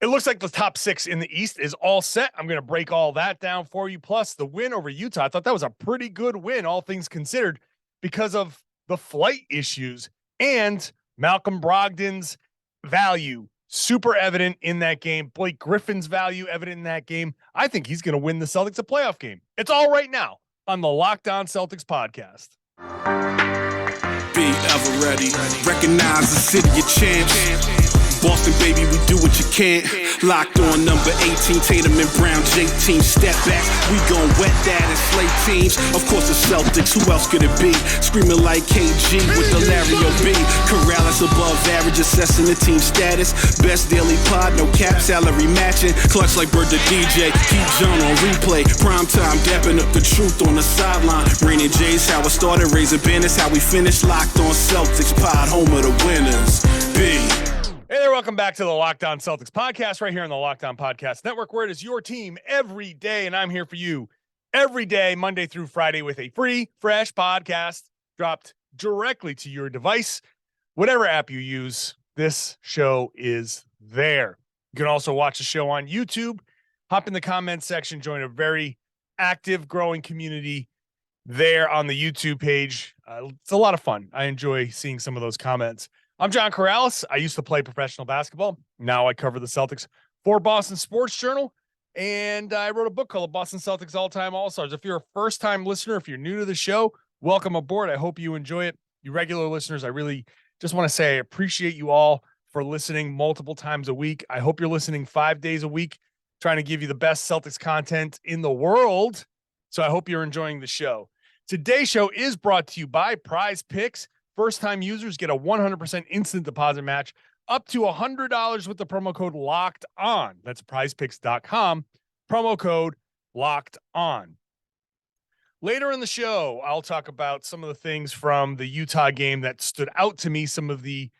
It looks like the top 6 in the East is all set. I'm going to break all that down for you. Plus the win over Utah. I thought that was a pretty good win, all things considered, because of the flight issues and Malcolm Brogdon's value. Super evident in that game. Blake Griffin's value evident in that game. I think he's going to win the Celtics a playoff game. It's all right now on the Locked On Celtics podcast. Be ever ready. Recognize the city of champs. Boston, baby, we do what you can't. Locked on number 18, Tatum and Brown, J-team, step back. We gon' wet that and slay teams. Of course, the Celtics, who else could it be? Screaming like KG with the Larry O.B. Karalis above average, assessing the team status. Best daily pod, no cap, salary matching. Clutch like Bird the DJ, keep John on replay. Prime time, dapping up the truth on the sideline. Raining J's, how it started, raising banners, how we finished. Locked on Celtics pod, home of the winners. B. Hey there, welcome back to the Locked On Celtics podcast right here on the Locked On Podcast Network, where it is your team every day, and I'm here for you every day, Monday through Friday, with a free, fresh podcast dropped directly to your device. Whatever app you use, this show is there. You can also watch the show on YouTube. Hop in the comments section, join a very active, growing community there on the YouTube page. It's a lot of fun. I enjoy seeing some of those comments. I'm John Karalis. I used to play professional basketball. Now I cover the Celtics for Boston Sports Journal, and I wrote a book called Boston Celtics All-Time All-Stars. If you're a first-time listener, if you're new to the show, welcome aboard. I hope you enjoy it. You regular listeners, I really just want to say I appreciate you all for listening multiple times a week. I hope you're listening 5 days a week, trying to give you the best Celtics content in the world. So I hope you're enjoying the show. Today's show is brought to you by Prize Picks. First-time users get a 100% instant deposit match up to $100 with the promo code Locked On. That's prizepicks.com. Promo code Locked On. Later in the show, I'll talk about some of the things from the Utah game that stood out to me, some of the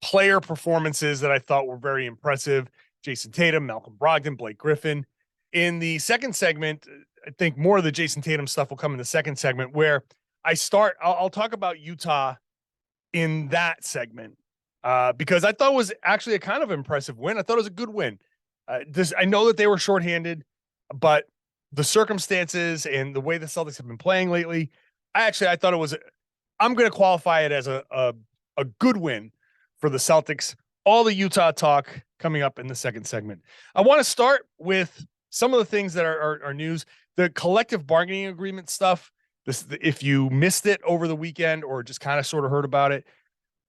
player performances that I thought were very impressive. Jayson Tatum, Malcolm Brogdon, Blake Griffin. In the second segment, I think more of the Jayson Tatum stuff will come in the second segment, where I'll talk about Utah in that segment, because I thought it was actually a kind of impressive win. I thought it was a good win. I know that they were shorthanded, but the circumstances and the way the Celtics have been playing lately, I thought it was, I'm going to qualify it as a good win for the Celtics. All the Utah talk coming up in the second segment. I want to start with some of the things that are news. The collective bargaining agreement stuff. If you missed it over the weekend or just kind of sort of heard about it,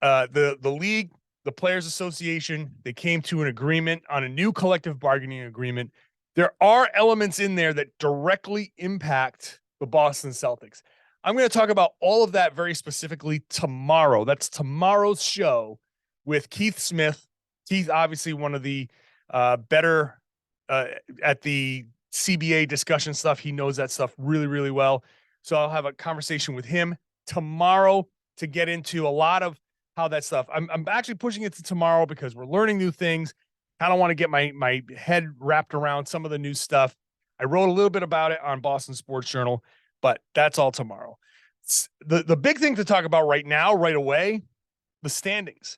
the league, the Players Association, they came to an agreement on a new collective bargaining agreement. There are elements in there that directly impact the Boston Celtics. I'm going to talk about all of that very specifically tomorrow. That's tomorrow's show with Keith Smith. Keith, obviously one of the better at the CBA discussion stuff. He knows that stuff really, really well. So I'll have a conversation with him tomorrow to get into a lot of how that stuff. I'm actually pushing it to tomorrow because we're learning new things. I don't want to get my head wrapped around some of the new stuff. I wrote a little bit about it on Boston Sports Journal, but that's all tomorrow. The big thing to talk about right now, right away, the standings.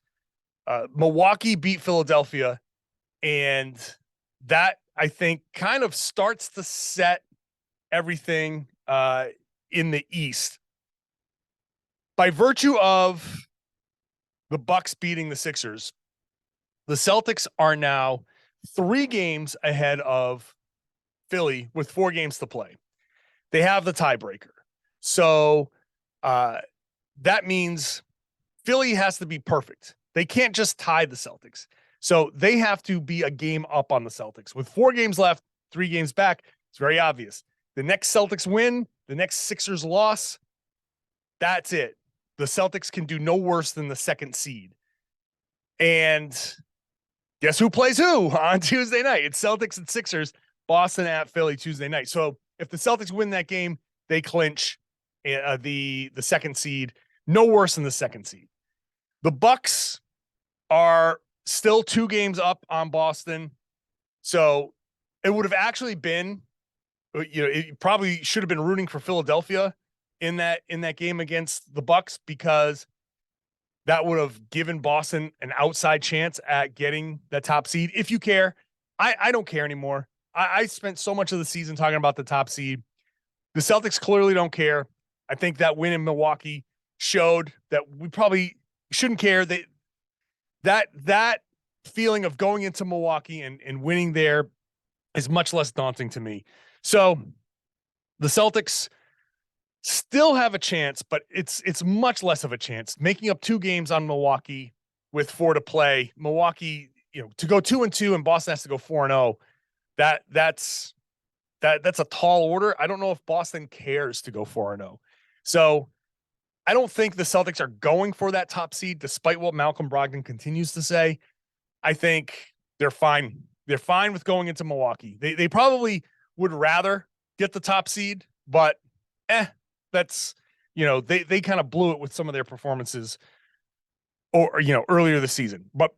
Milwaukee beat Philadelphia, and that, I think, kind of starts to set everything in the East. By virtue of the Bucks beating the Sixers, the Celtics are now 3 games ahead of Philly with 4 games to play. They have the tiebreaker. So that means Philly has to be perfect. They can't just tie the Celtics. So they have to be a game up on the Celtics. With 4 games left, 3 games back, it's very obvious. The next Celtics win, the next Sixers loss, that's it. The Celtics can do no worse than the second seed. And guess who plays who on Tuesday night? It's Celtics and Sixers, Boston at Philly Tuesday night. So if the Celtics win that game, they clinch the second seed, no worse than the second seed. The Bucks are still 2 games up on Boston. So it would have actually been, it probably should have been rooting for Philadelphia in that game against the Bucks, because that would have given Boston an outside chance at getting the top seed. If you care, I don't care anymore. I spent so much of the season talking about the top seed. The Celtics clearly don't care. I think that win in Milwaukee showed that we probably shouldn't care. That feeling of going into Milwaukee and winning there is much less daunting to me. So the Celtics still have a chance, but it's much less of a chance. Making up 2 games on Milwaukee with 4 to play. Milwaukee, to go 2-2 and Boston has to go 4-0. That's a tall order. I don't know if Boston cares to go 4-0. So I don't think the Celtics are going for that top seed, despite what Malcolm Brogdon continues to say. I think they're fine. They're fine with going into Milwaukee. They probably would rather get the top seed, but that's, they kind of blew it with some of their performances or earlier this season. But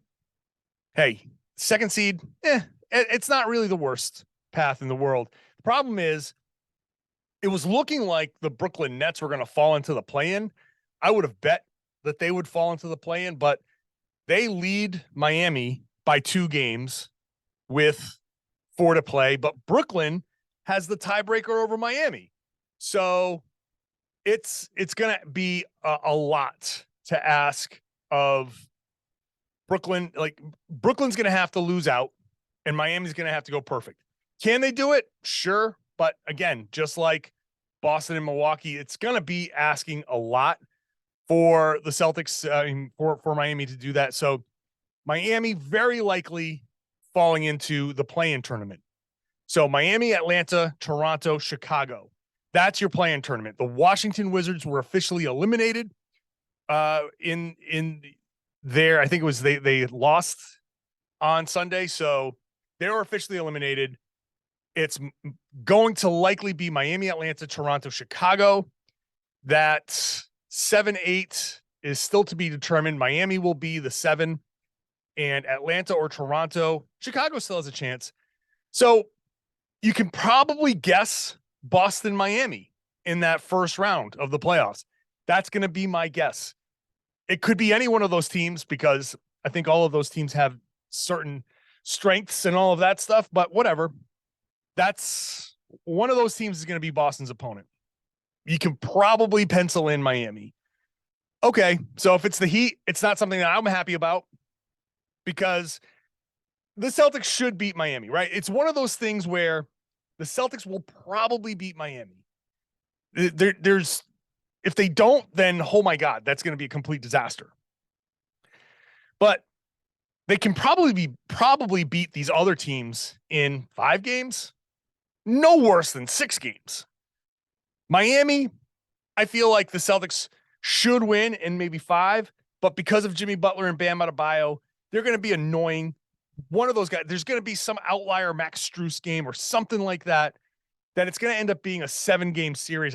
hey, second seed, it's not really the worst path in the world. The problem is it was looking like the Brooklyn Nets were going to fall into the play-in. I would have bet that they would fall into the play-in, but they lead Miami by 2 games with 4 to play, but Brooklyn has the tiebreaker over Miami. So it's going to be a lot to ask of Brooklyn. Like, Brooklyn's going to have to lose out and Miami's going to have to go perfect. Can they do it? Sure. But again, just like Boston and Milwaukee, it's going to be asking a lot for the Celtics, for Miami to do that. So Miami very likely falling into the play-in tournament. So Miami, Atlanta, Toronto, Chicago. That's your play-in tournament. The Washington Wizards were officially eliminated in there. I think it was they lost on Sunday, so they were officially eliminated. It's going to likely be Miami, Atlanta, Toronto, Chicago. That 7-8 is still to be determined. Miami will be the 7, and Atlanta or Toronto. Chicago still has a chance. So you can probably guess Boston, Miami in that first round of the playoffs. That's going to be my guess. It could be any one of those teams because I think all of those teams have certain strengths and all of that stuff, but whatever. That's one of those teams is going to be Boston's opponent. You can probably pencil in Miami. Okay. So if it's the Heat, it's not something that I'm happy about because the Celtics should beat Miami, right? It's one of those things where the Celtics will probably beat Miami. There's if they don't, then, oh my God, that's going to be a complete disaster. But they can probably beat these other teams in 5 games. No worse than 6 games. Miami, I feel like the Celtics should win in maybe 5, but because of Jimmy Butler and Bam Adebayo, they're going to be annoying. One of those guys, there's going to be some outlier Max Strus game or something like that it's going to end up being a 7-game series.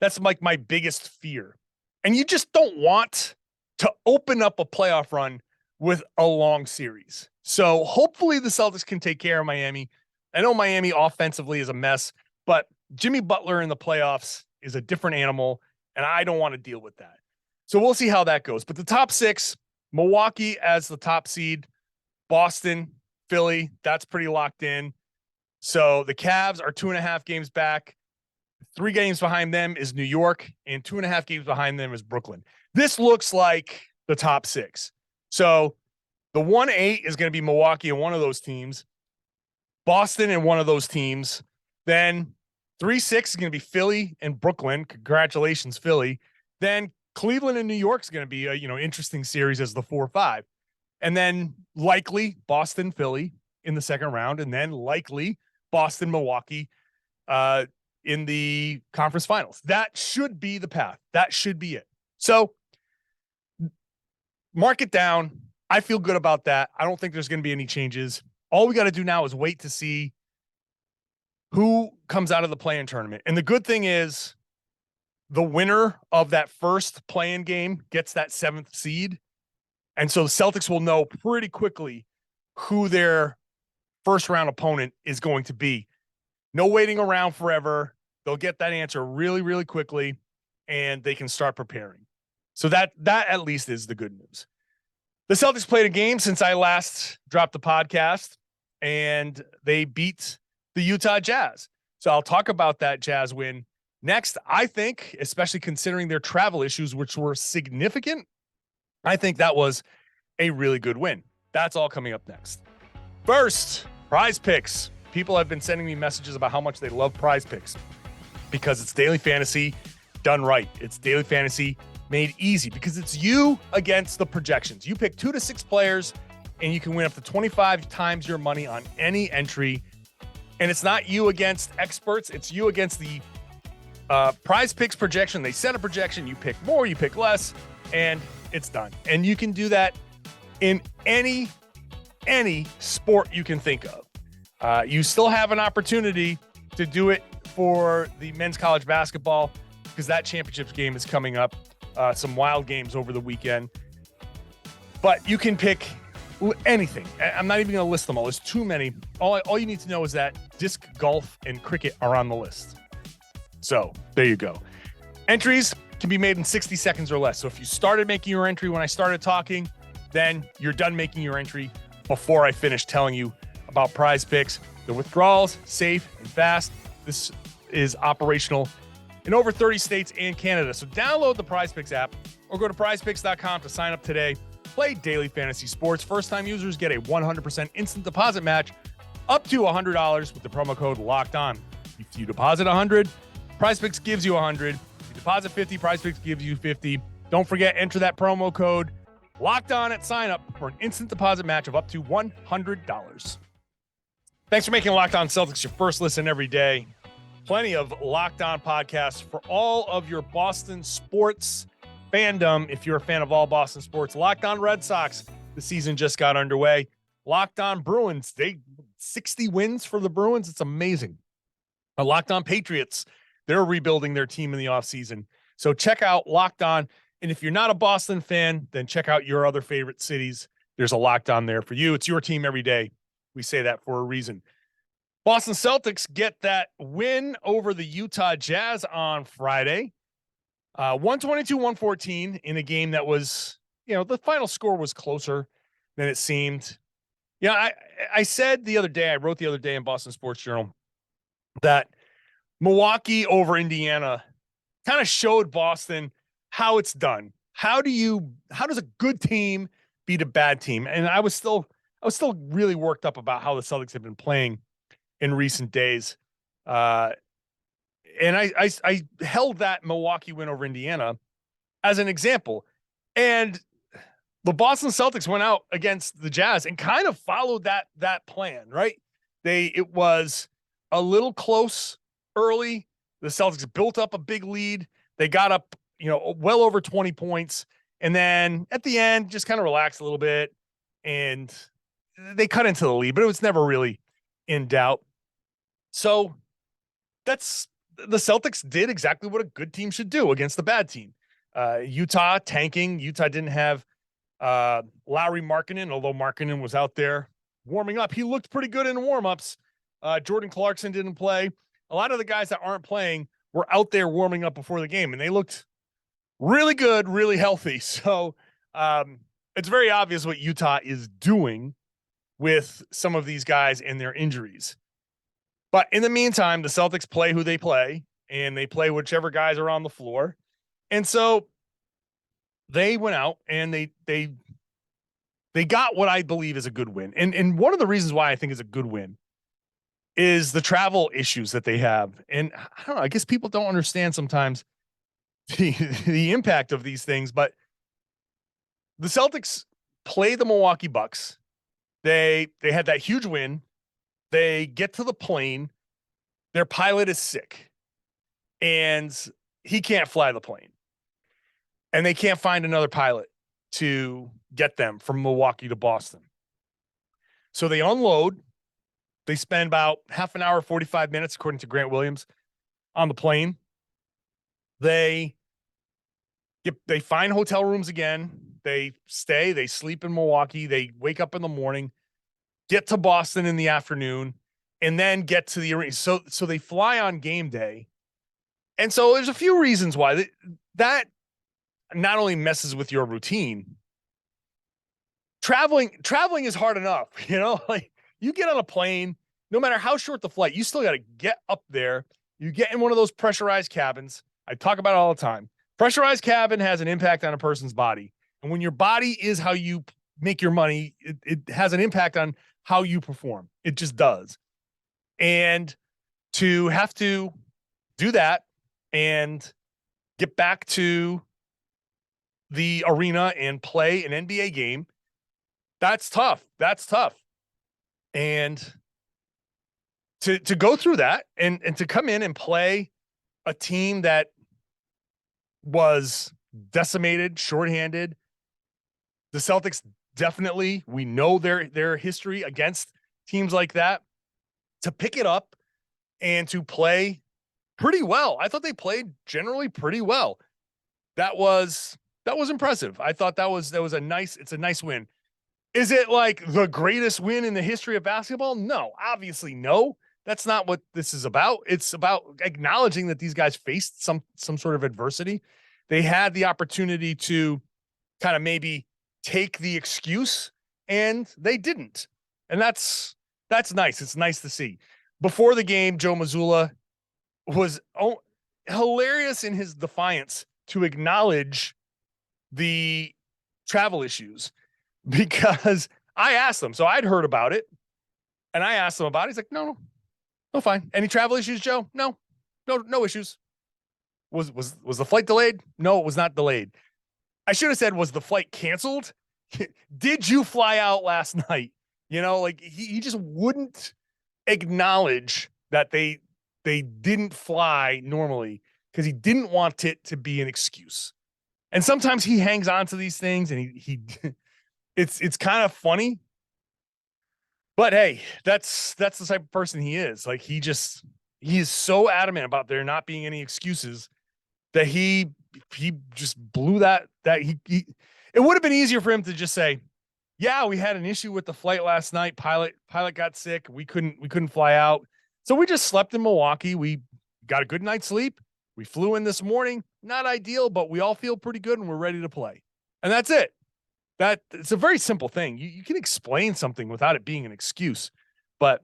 That's like my biggest fear. And you just don't want to open up a playoff run with a long series. So hopefully the Celtics can take care of Miami. I know Miami offensively is a mess, but Jimmy Butler in the playoffs is a different animal, and I don't want to deal with that. So we'll see how that goes. But the top 6, Milwaukee as the top seed, Boston, Philly, that's pretty locked in. So the Cavs are 2.5 games back. 3 games behind them is New York, and 2.5 games behind them is Brooklyn. This looks like the top 6. So the 1-8 is going to be Milwaukee and one of those teams, Boston and one of those teams. Then 3-6 is going to be Philly and Brooklyn. Congratulations, Philly. Then Cleveland and New York is going to be a interesting series as the 4-5. And then likely Boston, Philly in the second round, and then likely Boston, Milwaukee in the conference finals. That should be the path. That should be it. So mark it down. I feel good about that. I don't think there's going to be any changes. All we got to do now is wait to see who comes out of the play-in tournament. And the good thing is the winner of that first play-in game gets that 7th seed. And so the Celtics will know pretty quickly who their first round opponent is going to be. No waiting around forever. They'll get that answer really, really quickly, and they can start preparing. So that at least is the good news. The Celtics played a game since I last dropped the podcast. and they beat the Utah Jazz. So I'll talk about that Jazz win next. I think, especially considering their travel issues, which were significant, I think that was a really good win. That's all coming up next. First, Prize Picks. People have been sending me messages about how much they love Prize Picks because it's daily fantasy done right. It's daily fantasy made easy because it's you against the projections. You pick 2 to 6 players and you can win up to 25 times your money on any entry. And it's not you against experts. It's you against the Prize Picks projection. They set a projection. You pick more, you pick less, and it's done. And you can do that in any sport you can think of. You still have an opportunity to do it for the men's college basketball because that championships game is coming up. Some wild games over the weekend. But you can pick anything. I'm not even going to list them all. There's too many. All you need to know is that disc golf and cricket are on the list. So there you go. Entries can be made in 60 seconds or less. So if you started making your entry when I started talking, then you're done making your entry before I finish telling you about Prize Picks. The withdrawals, safe and fast. This is operational in over 30 states and Canada. So download the Prize Picks app or go to prizepicks.com to sign up today. Play daily fantasy sports. First-time users get a 100% instant deposit match up to $100 with the promo code Locked On. If you deposit $100, Prize Picks gives you $100. If you deposit $50, Prize Picks gives you $50. Don't forget, enter that promo code Locked On at sign up for an instant deposit match of up to $100. Thanks for making Locked On Celtics your first listen every day. Plenty of Locked On podcasts for all of your Boston sports fandom. If you're a fan of all Boston sports, Locked On Red Sox, the season just got underway. Locked On Bruins, 60 wins for the Bruins. It's amazing. Locked On Patriots, they're rebuilding their team in the offseason. So check out Locked On. And if you're not a Boston fan, then check out your other favorite cities. There's a Locked On there for you. It's your team every day. We say that for a reason. Boston Celtics get that win over the Utah Jazz on Friday. 122-114 in a game that was, the final score was closer than it seemed. I said the other day, I wrote the other day in Boston Sports Journal that Milwaukee over Indiana kind of showed Boston how it's done. How does a good team beat a bad team? And I was still really worked up about how the Celtics have been playing in recent days. And I held that Milwaukee win over Indiana as an example. And the Boston Celtics went out against the Jazz and kind of followed that plan, right? It was a little close early. The Celtics built up a big lead. They got up, well over 20 points. And then at the end, just kind of relaxed a little bit. And they cut into the lead, but it was never really in doubt. So that's the Celtics did exactly what a good team should do against the bad team. Utah tanking. Utah didn't have Lauri Markkanen, although Markkanen was out there warming up. He looked pretty good in warmups. Jordan Clarkson didn't play. A lot of the guys that aren't playing were out there warming up before the game, and they looked really good, really healthy. So it's very obvious what Utah is doing with some of these guys and their injuries. But in the meantime, the Celtics play who they play, and they play whichever guys are on the floor. And so they went out and they got what I believe is a good win. And one of the reasons why I think is a good win is the travel issues that they have. And I don't know, I guess people don't understand sometimes the impact of these things, but the Celtics play the Milwaukee Bucks. They had that huge win. They get to the plane. Their pilot is sick and he can't fly the plane. And they can't find another pilot to get them from Milwaukee to Boston. So they unload. They spend about half an hour, 45 minutes, according to Grant Williams, on the plane. They find hotel rooms again. They stay. They sleep in Milwaukee. They wake up in the morning, get to Boston in the afternoon, and then get to the arena. So they fly on game day. And so there's a few reasons why that not only messes with your routine. Traveling is hard enough, like You get on a plane, no matter how short the flight, you still got to get up there. You get in one of those pressurized cabins. I talk about it all the time. Pressurized cabin has an impact on a person's body. And when your body is how you make your money, it has an impact on how you perform. It just does. And to have to do that and get back to the arena and play an NBA game, that's tough. That's tough. And to go through that and to come in and play a team that was decimated, shorthanded. The Celtics definitely, we know their history against teams like that. To pick it up and to play pretty well. I thought they played generally pretty well. That was impressive. I thought that was a nice win. Is it like the greatest win in the history of basketball? No, obviously no. That's not what this is about. It's about acknowledging that these guys faced some sort of adversity. They had the opportunity to kind of maybe take the excuse, and they didn't. And that's nice. It's nice to see. Before the game, Joe Mazzulla was hilarious in his defiance to acknowledge the travel issues, because I asked him. So I'd heard about it, and I asked him about it. He's like, no, fine. Any travel issues, Joe? No issues. Was the flight delayed? No, it was not delayed. I should have said, was the flight canceled? Did you fly out last night? You know, like he just wouldn't acknowledge that they didn't fly normally because he didn't want it to be an excuse. And sometimes he hangs on to these things, and he it's kind of funny. But hey, that's the type of person he is. Like he is so adamant about there not being any excuses that he just blew that it would have been easier for him to just say, yeah, we had an issue with the flight last night. Pilot got sick. We couldn't fly out. So we just slept in Milwaukee. We got a good night's sleep. We flew in this morning. Not ideal, but we all feel pretty good and we're ready to play. And that's it. It's a very simple thing. You can explain something without it being an excuse, but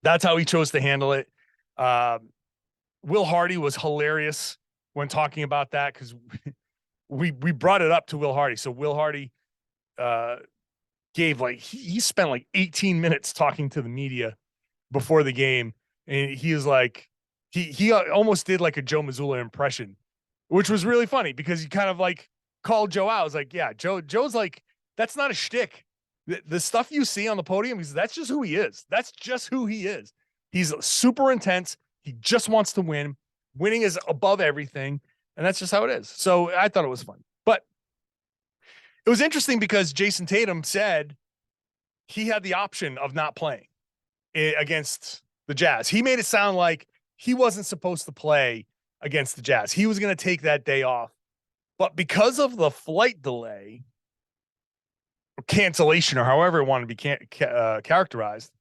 that's how he chose to handle it. Will Hardy was hilarious when talking about that, because we brought it up to Will Hardy. So Will Hardy gave he spent 18 minutes talking to the media before the game, and he was like, he almost did like a Joe Mazzulla impression, which was really funny because he kind of called Joe out. I was like, yeah, Joe's like, that's not a shtick. The stuff you see on the podium, that's just who he is. That's just who he is. He's super intense. He just wants to win. Winning is above everything. And that's just how it is. So I thought it was fun. But it was interesting because Jayson Tatum said he had the option of not playing against the Jazz. He made it sound like he wasn't supposed to play against the Jazz. He was going to take that day off. But because of the flight delay or cancellation, or however it wanted to be characterized,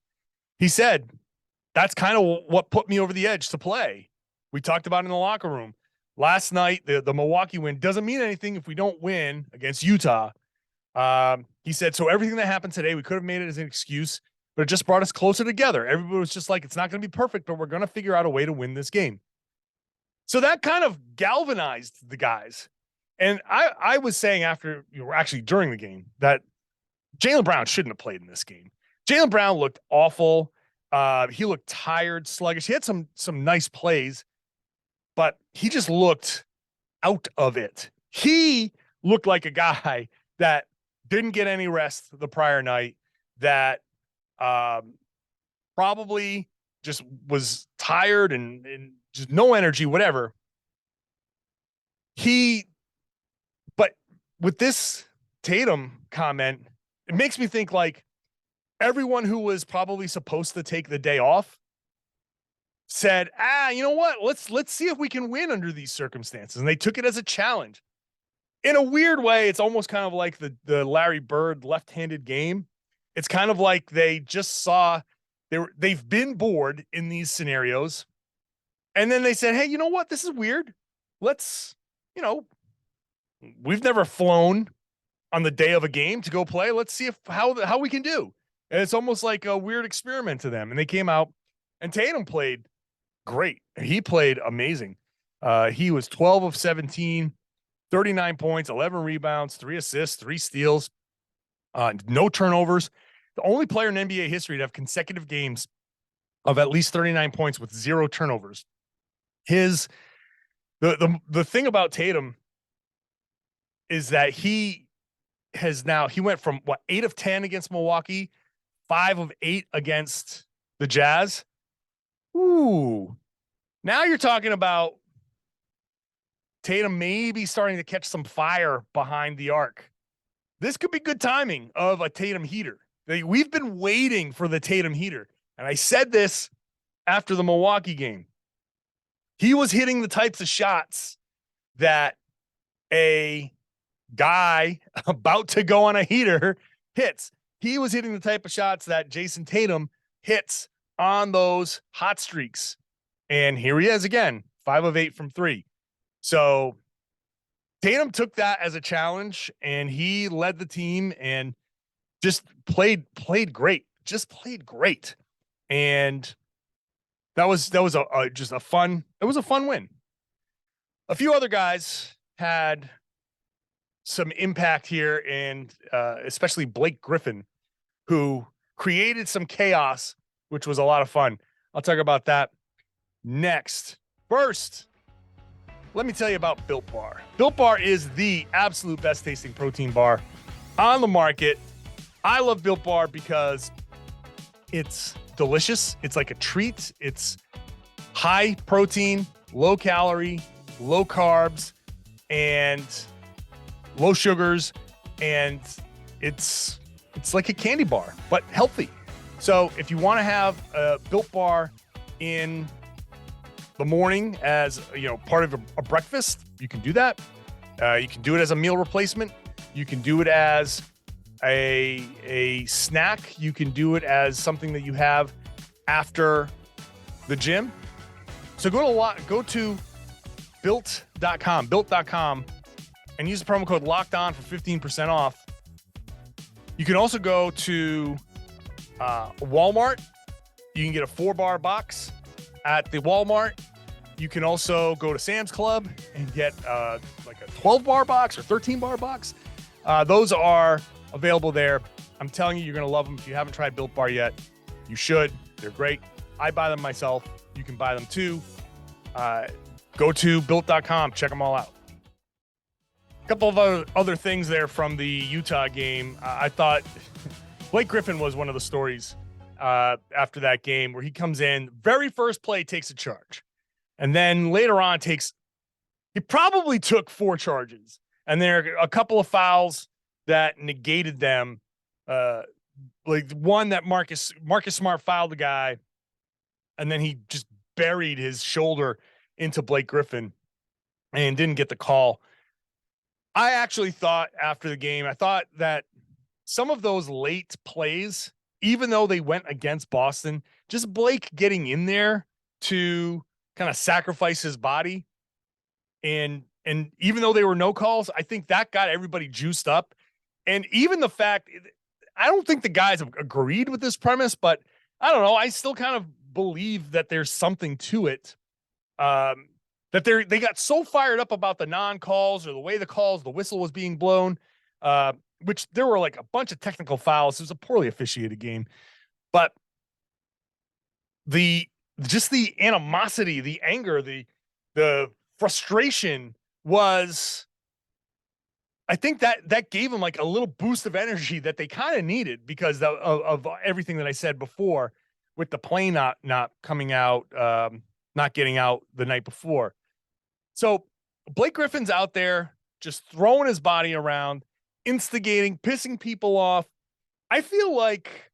he said, that's kind of what put me over the edge to play. We talked about it in the locker room. Last night, the Milwaukee win doesn't mean anything if we don't win against Utah. He said, so everything that happened today, we could have made it as an excuse, but it just brought us closer together. Everybody was just like, it's not going to be perfect, but we're going to figure out a way to win this game. So that kind of galvanized the guys. And I was saying during the game that Jaylen Brown shouldn't have played in this game. Jaylen Brown looked awful. He looked tired, sluggish. He had some nice plays, but he just looked out of it. He looked like a guy that didn't get any rest the prior night, that probably just was tired and just no energy, whatever. But with this Tatum comment, it makes me think everyone who was probably supposed to take the day off said, you know what? Let's see if we can win under these circumstances. And they took it as a challenge. In a weird way, it's almost kind of like the Larry Bird left-handed game. It's kind of like they just saw they've been bored in these scenarios. And then they said, hey, you know what? This is weird. Let's, we've never flown on the day of a game to go play. Let's see how we can do. And it's almost like a weird experiment to them. And they came out, and Tatum played great. He played amazing. He was 12 of 17, 39 points, 11 rebounds, 3 assists, 3 steals, no turnovers. The only player in NBA history to have consecutive games of at least 39 points with 0 turnovers. The thing about Tatum is that he went from 8 of 10 against Milwaukee, 5 of 8 against the Jazz. Ooh. Now you're talking about Tatum maybe starting to catch some fire behind the arc. This could be good timing of a Tatum heater. We've been waiting for the Tatum heater. And I said this after the Milwaukee game. He was hitting the types of shots that a guy about to go on a heater hits. He was hitting the type of shots that Jayson Tatum hits on those hot streaks. And here he is again, 5 of 8 from 3. So Tatum took that as a challenge, and he led the team and just played great. Just played great. And that was a fun win. A few other guys had some impact here, and especially Blake Griffin, who created some chaos, which was a lot of fun. I'll talk about that next. First, let me tell you about Built Bar. Built Bar is the absolute best tasting protein bar on the market. I love Built Bar because it's delicious. It's like a treat. It's high protein, low calorie, low carbs, and low sugars. And it's like a candy bar, but healthy. So if you want to have a Built Bar in the morning as, part of a breakfast, you can do that. You can do it as a meal replacement. You can do it as a snack. You can do it as something that you have after the gym. So go to built.com, and use the promo code Locked On for 15% off. You can also go to Walmart. You can get a 4-bar box at the Walmart. You can also go to Sam's Club and get like a 12-bar box or 13-bar box. Those are available there. I'm telling you, you're going to love them. If you haven't tried Built Bar yet, you should. They're great. I buy them myself. You can buy them too. Go to built.com. Check them all out. A couple of other things there from the Utah game. I thought Blake Griffin was one of the stories after that game, where he comes in, very first play, takes a charge. And then later on he probably took 4 charges. And there are a couple of fouls that negated them. Like one that Marcus Smart fouled the guy, and then he just buried his shoulder into Blake Griffin and didn't get the call. I actually thought after the game, I thought that some of those late plays, even though they went against Boston, just Blake getting in there to kind of sacrifice his body. And even though there were no calls, I think that got everybody juiced up. And even the fact, I don't think the guys have agreed with this premise, but I don't know. I still kind of believe that there's something to it. That they got so fired up about the non-calls or the way the whistle was being blown, which there were like a bunch of technical fouls. It was a poorly officiated game, but the animosity, the anger, the frustration was, I think that gave them like a little boost of energy that they kind of needed because of everything that I said before with the plane not coming out, not getting out the night before. So Blake Griffin's out there just throwing his body around, instigating, pissing people off. I feel like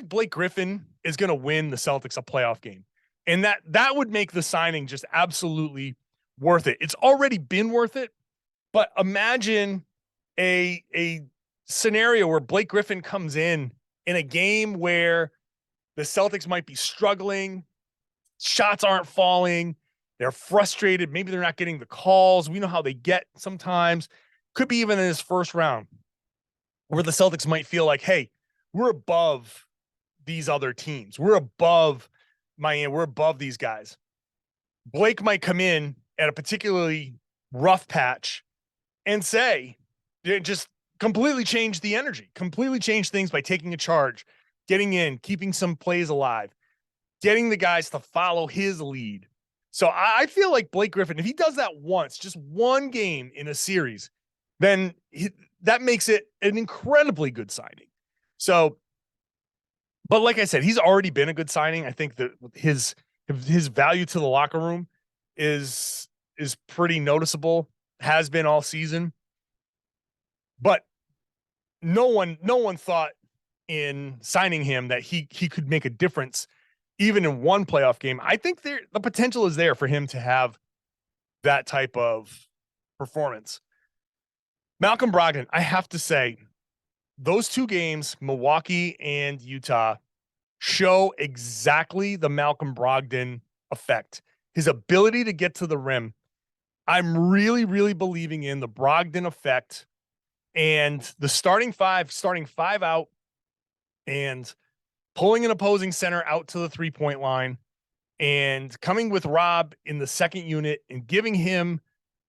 Blake Griffin is going to win the Celtics a playoff game. And that would make the signing just absolutely worth it. It's already been worth it, but imagine a scenario where Blake Griffin comes in a game where the Celtics might be struggling, shots aren't falling, they're frustrated, maybe they're not getting the calls. We know how they get sometimes. Could be even in his first round, where the Celtics might feel like, hey, we're above these other teams. We're above Miami. We're above these guys. Blake might come in at a particularly rough patch and say, just completely change the energy, completely change things by taking a charge, getting in, keeping some plays alive, getting the guys to follow his lead. So I feel like Blake Griffin, if he does that once, just one game in a series, then that makes it an incredibly good signing. So, but like I said, he's already been a good signing. I think that his value to the locker room is pretty noticeable, has been all season. But no one thought in signing him that he could make a difference even in one playoff game. I think the potential is there for him to have that type of performance. Malcolm Brogdon, I have to say, those two games, Milwaukee and Utah, show exactly the Malcolm Brogdon effect. His ability to get to the rim. I'm really, really believing in the Brogdon effect and the starting five out and pulling an opposing center out to the 3-point line and coming with Rob in the second unit and giving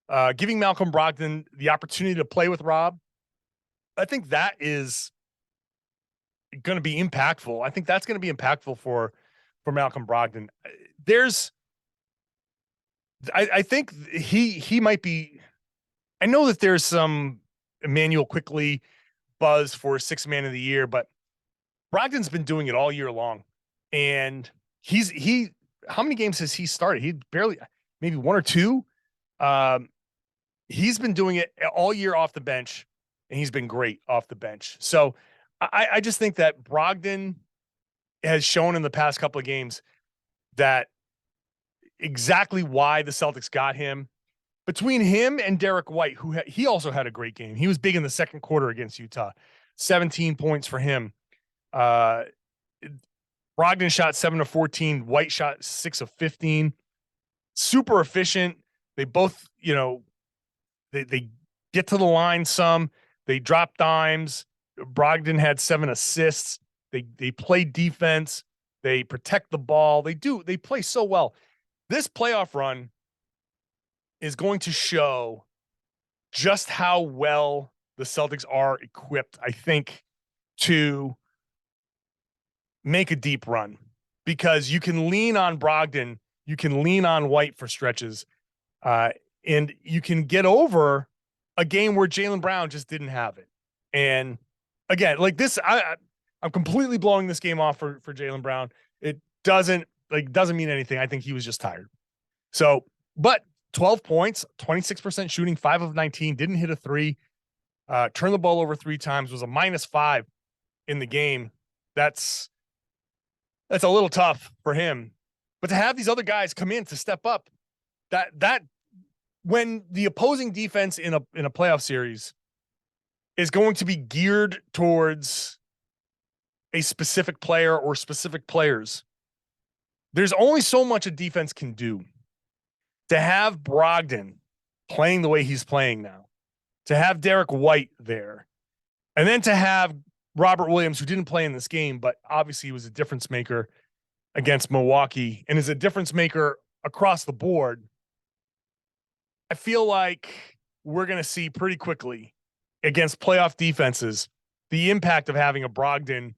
Malcolm Brogdon the opportunity to play with Rob. I think that is going to be impactful. I think that's going to be impactful for Malcolm Brogdon. I think he might be, I know that there's some Emmanuel Quickly buzz for sixth man of the year, but Brogdon's been doing it all year long. And how many games has he started? He barely, maybe one or two. He's been doing it all year off the bench, and he's been great off the bench. So I just think that Brogdon has shown in the past couple of games that exactly why the Celtics got him. Between him and Derek White, he also had a great game. He was big in the second quarter against Utah. 17 points for him. Brogdon shot 7 of 14. White shot 6 of 15. Super efficient. They both, they get to the line some. They drop dimes. Brogdon had 7 assists. They play defense. They protect the ball. They play so well. This playoff run is going to show just how well the Celtics are equipped, I think, to make a deep run, because you can lean on Brogdon, you can lean on White for stretches, and you can get over a game where Jaylen Brown just didn't have it. And again, like this, I'm completely blowing this game off for Jaylen Brown. It doesn't mean anything. I think he was just tired. So, but 12 points, 26% shooting, 5 of 19, didn't hit a three, turned the ball over 3 times, was a -5 in the game. That's a little tough for him. But to have these other guys come in to step up, that when the opposing defense in a playoff series is going to be geared towards a specific player or specific players, there's only so much a defense can do. To have Brogdon playing the way he's playing now, to have Derek White there, and then to have Robert Williams, who didn't play in this game, but obviously he was a difference maker against Milwaukee and is a difference maker across the board. I feel like we're going to see pretty quickly against playoff defenses the impact of having a Brogdon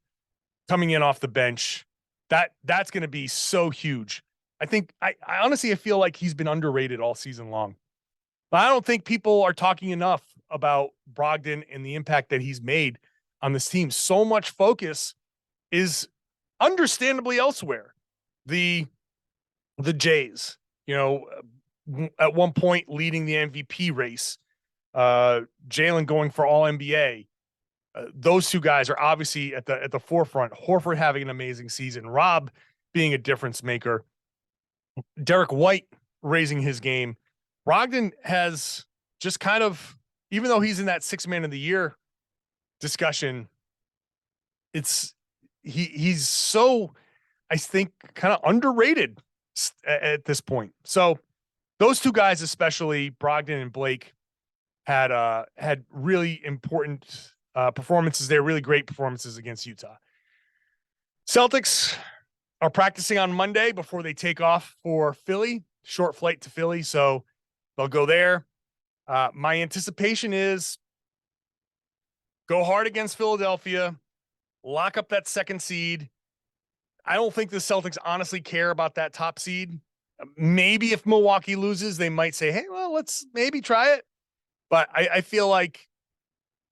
coming in off the bench. That's going to be so huge. I think I honestly feel like he's been underrated all season long. But I don't think people are talking enough about Brogdon and the impact that he's made on this team. So much focus is understandably elsewhere. The Jays, at one point leading the MVP race, Jaylen going for all NBA. Those two guys are obviously at the forefront. Horford having an amazing season. Rob being a difference maker. Derek White raising his game. Brogdon has just kind of, even though he's in that 6th man of the year discussion, he's so, I think, kind of underrated at this point. So those two guys, especially Brogdon and Blake, had really important performances there, really great performances against Utah. Celtics are practicing on Monday before they take off for Philly, short flight to Philly. So they'll go there. My anticipation is go hard against Philadelphia, lock up that second seed. I don't think the Celtics honestly care about that top seed. Maybe if Milwaukee loses, they might say, hey, well, let's maybe try it. But I feel like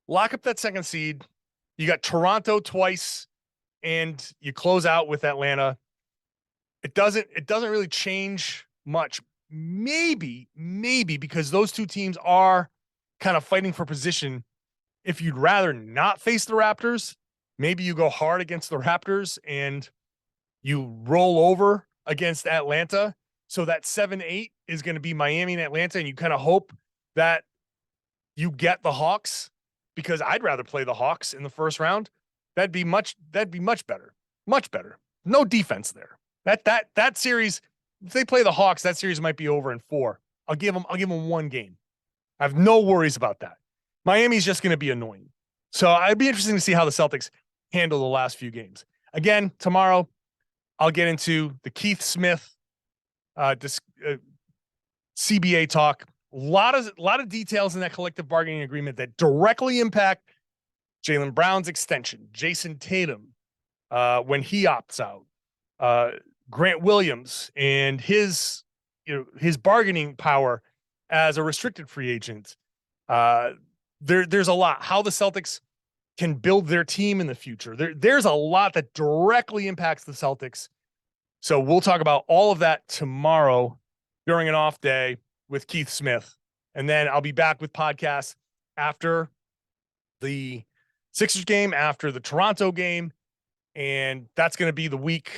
lock up that second seed. You got Toronto twice, and you close out with Atlanta. It doesn't really change much. Maybe because those two teams are kind of fighting for position. If you'd rather not face the Raptors, maybe you go hard against the Raptors and you roll over against Atlanta. So that 7-8 is going to be Miami and Atlanta, and you kind of hope that you get the Hawks, because I'd rather play the Hawks in the first round. That'd be much better. Much better. No defense there. That series, if they play the Hawks, that series might be over in 4. I'll give them one game. I have no worries about that. Miami's just going to be annoying. So it'd be interesting to see how the Celtics handle the last few games. Again, tomorrow I'll get into the Keith Smith CBA talk. A lot of details in that collective bargaining agreement that directly impact Jaylen Brown's extension, Jayson Tatum when he opts out, Grant Williams and his bargaining power as a restricted free agent. There's a lot. How the Celtics can build their team in the future. There's a lot that directly impacts the Celtics. So we'll talk about all of that tomorrow during an off day with Keith Smith. And then I'll be back with podcasts after the Sixers game, after the Toronto game. And that's going to be the week.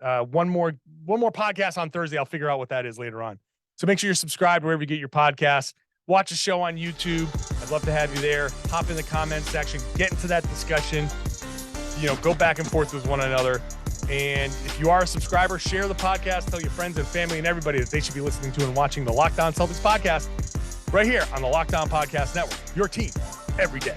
One more podcast on Thursday. I'll figure out what that is later on. So make sure you're subscribed wherever you get your podcasts. Watch the show on YouTube. I'd love to have you there. Hop in the comment section. Get into that discussion. Go back and forth with one another. And if you are a subscriber, share the podcast. Tell your friends and family and everybody that they should be listening to and watching the Locked On Celtics podcast right here on the Locked On Podcast Network. Your team every day.